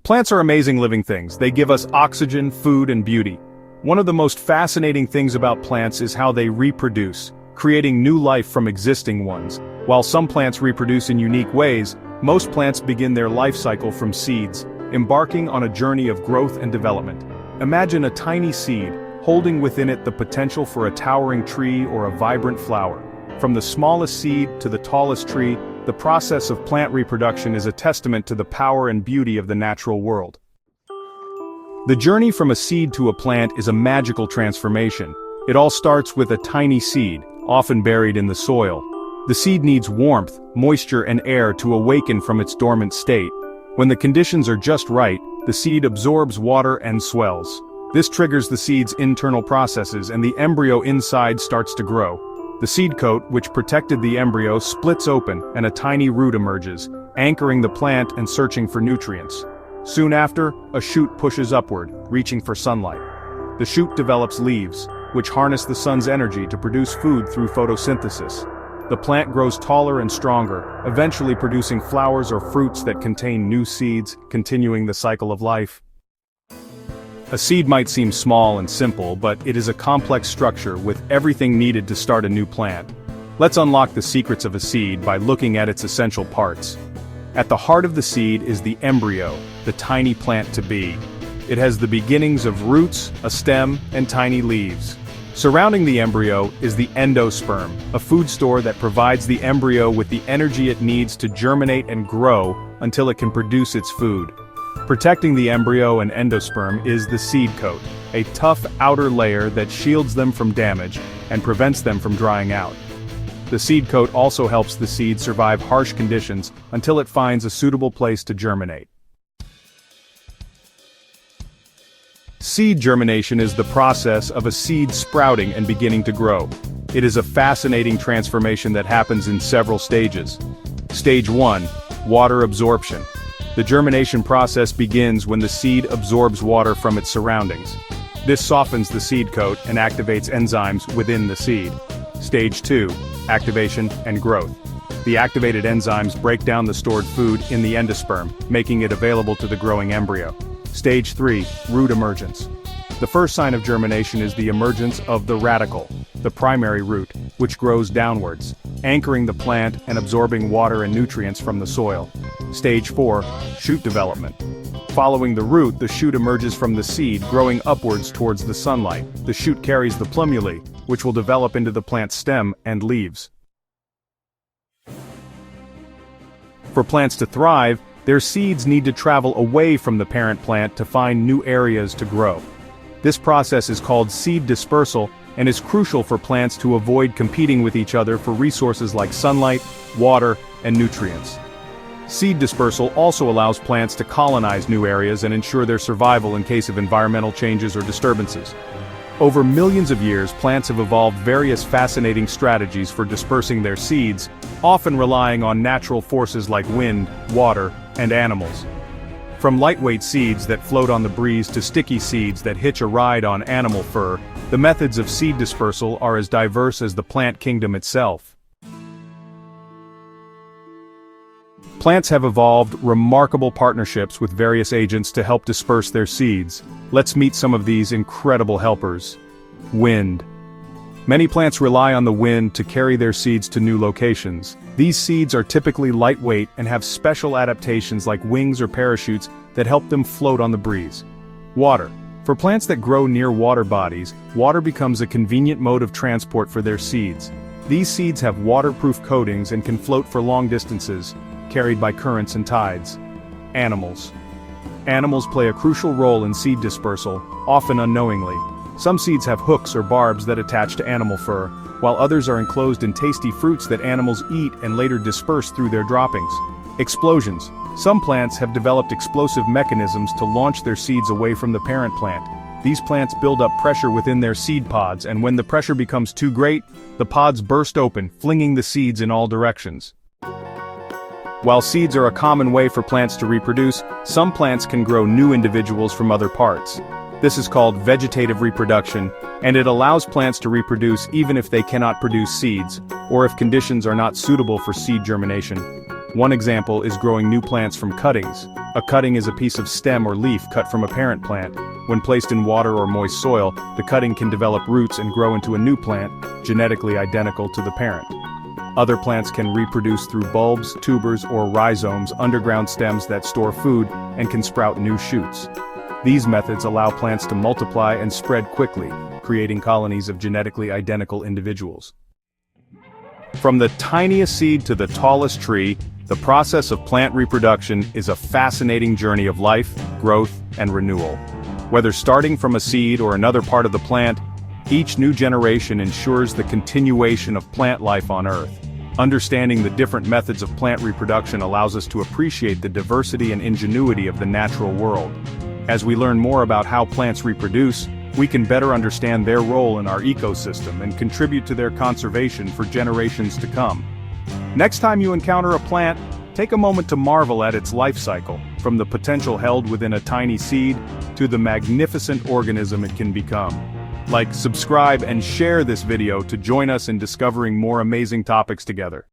Plants are amazing living things. They give us oxygen, food, and beauty. One of the most fascinating things about plants is how they reproduce, creating new life from existing ones. While some plants reproduce in unique ways, most plants begin their life cycle from seeds, embarking on a journey of growth and development. Imagine a tiny seed, holding within it the potential for a towering tree or a vibrant flower. From the smallest seed to the tallest tree, the process of plant reproduction is a testament to the power and beauty of the natural world. The journey from a seed to a plant is a magical transformation. It all starts with a tiny seed, often buried in the soil. The seed needs warmth, moisture, and air to awaken from its dormant state. When the conditions are just right, the seed absorbs water and swells. This triggers the seed's internal processes and the embryo inside starts to grow. The seed coat, which protected the embryo, splits open and a tiny root emerges, anchoring the plant and searching for nutrients. Soon after, a shoot pushes upward, reaching for sunlight. The shoot develops leaves, which harness the sun's energy to produce food through photosynthesis. The plant grows taller and stronger, eventually producing flowers or fruits that contain new seeds, continuing the cycle of life. A seed might seem small and simple, but it is a complex structure with everything needed to start a new plant. Let's unlock the secrets of a seed by looking at its essential parts. At the heart of the seed is the embryo, the tiny plant to be. It has the beginnings of roots, a stem, and tiny leaves. Surrounding the embryo is the endosperm, a food store that provides the embryo with the energy it needs to germinate and grow until it can produce its food. Protecting the embryo and endosperm is the seed coat, a tough outer layer that shields them from damage and prevents them from drying out. The seed coat also helps the seed survive harsh conditions until it finds a suitable place to germinate. Seed germination is the process of a seed sprouting and beginning to grow. It is a fascinating transformation that happens in several stages. Stage 1. Water absorption. The germination process begins when the seed absorbs water from its surroundings. This softens the seed coat and activates enzymes within the seed. Stage 2. Activation and growth. The activated enzymes break down the stored food in the endosperm, making it available to the growing embryo. Stage 3. Root emergence. The first sign of germination is the emergence of the radicle, the primary root, which grows downwards, anchoring the plant and absorbing water and nutrients from the soil. Stage 4. Shoot development. Following the root, the shoot emerges from the seed, growing upwards towards the sunlight. The shoot carries the plumule, which will develop into the plant's stem and leaves. For plants to thrive, their seeds need to travel away from the parent plant to find new areas to grow. This process is called seed dispersal and is crucial for plants to avoid competing with each other for resources like sunlight, water, and nutrients. Seed dispersal also allows plants to colonize new areas and ensure their survival in case of environmental changes or disturbances. Over millions of years, plants have evolved various fascinating strategies for dispersing their seeds, often relying on natural forces like wind, water, and animals. From lightweight seeds that float on the breeze to sticky seeds that hitch a ride on animal fur, the methods of seed dispersal are as diverse as the plant kingdom itself. Plants have evolved remarkable partnerships with various agents to help disperse their seeds. Let's meet some of these incredible helpers. Wind. Many plants rely on the wind to carry their seeds to new locations. These seeds are typically lightweight and have special adaptations like wings or parachutes that help them float on the breeze. Water. For plants that grow near water bodies, water becomes a convenient mode of transport for their seeds. These seeds have waterproof coatings and can float for long distances, carried by currents and tides. Animals. Animals play a crucial role in seed dispersal, often unknowingly. Some seeds have hooks or barbs that attach to animal fur, while others are enclosed in tasty fruits that animals eat and later disperse through their droppings. Explosions. Some plants have developed explosive mechanisms to launch their seeds away from the parent plant. These plants build up pressure within their seed pods, and when the pressure becomes too great, the pods burst open, flinging the seeds in all directions. While seeds are a common way for plants to reproduce, some plants can grow new individuals from other parts. This is called vegetative reproduction, and it allows plants to reproduce even if they cannot produce seeds, or if conditions are not suitable for seed germination. One example is growing new plants from cuttings. A cutting is a piece of stem or leaf cut from a parent plant. When placed in water or moist soil, the cutting can develop roots and grow into a new plant, genetically identical to the parent. Other plants can reproduce through bulbs, tubers, or rhizomes, underground stems that store food and can sprout new shoots. These methods allow plants to multiply and spread quickly, creating colonies of genetically identical individuals. From the tiniest seed to the tallest tree, the process of plant reproduction is a fascinating journey of life, growth, and renewal. Whether starting from a seed or another part of the plant, each new generation ensures the continuation of plant life on Earth. Understanding the different methods of plant reproduction allows us to appreciate the diversity and ingenuity of the natural world. As we learn more about how plants reproduce, we can better understand their role in our ecosystem and contribute to their conservation for generations to come. Next time you encounter a plant, take a moment to marvel at its life cycle, from the potential held within a tiny seed to the magnificent organism it can become. Like, subscribe, and share this video to join us in discovering more amazing topics together.